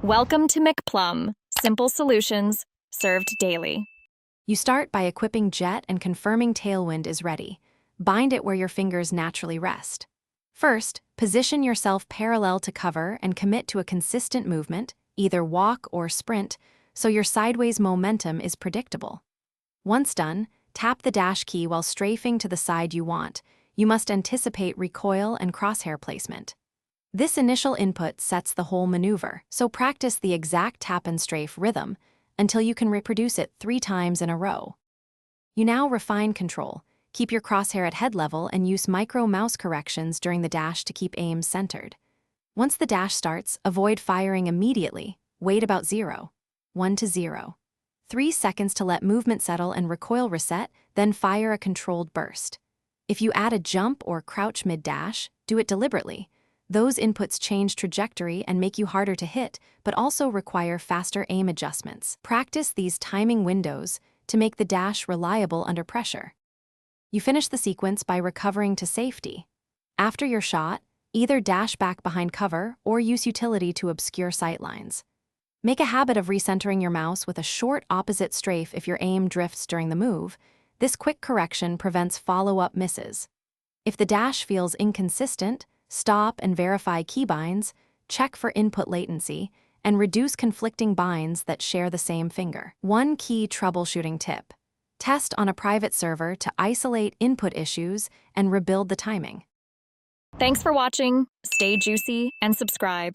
Welcome to McPlum, simple solutions served daily. You start by equipping Jett and confirming Tailwind is ready. Bind it where your fingers naturally rest. First, position yourself parallel to cover and commit to a consistent movement, either walk or sprint, so your sideways momentum is predictable. Once done, tap the dash key while strafing to the side you want. You must anticipate recoil and crosshair placement. This initial input sets the whole maneuver, so practice the exact tap and strafe rhythm until you can reproduce it 3 times in a row. You now refine control. Keep your crosshair at head level and use micro mouse corrections during the dash to keep aim centered. Once the dash starts, avoid firing immediately. Wait about 1 to 0. 3 seconds to let movement settle and recoil reset, then fire a controlled burst. If you add a jump or crouch mid-dash, do it deliberately. Those inputs change trajectory and make you harder to hit, but also require faster aim adjustments. Practice these timing windows to make the dash reliable under pressure. You finish the sequence by recovering to safety. After your shot, either dash back behind cover or use utility to obscure sightlines. Make a habit of recentering your mouse with a short opposite strafe if your aim drifts during the move. This quick correction prevents follow-up misses. If the dash feels inconsistent, stop and verify keybinds, check for input latency, and reduce conflicting binds that share the same finger. One key troubleshooting tip: test on a private server to isolate input issues and rebuild the timing. Thanks for watching. Stay juicy and subscribe.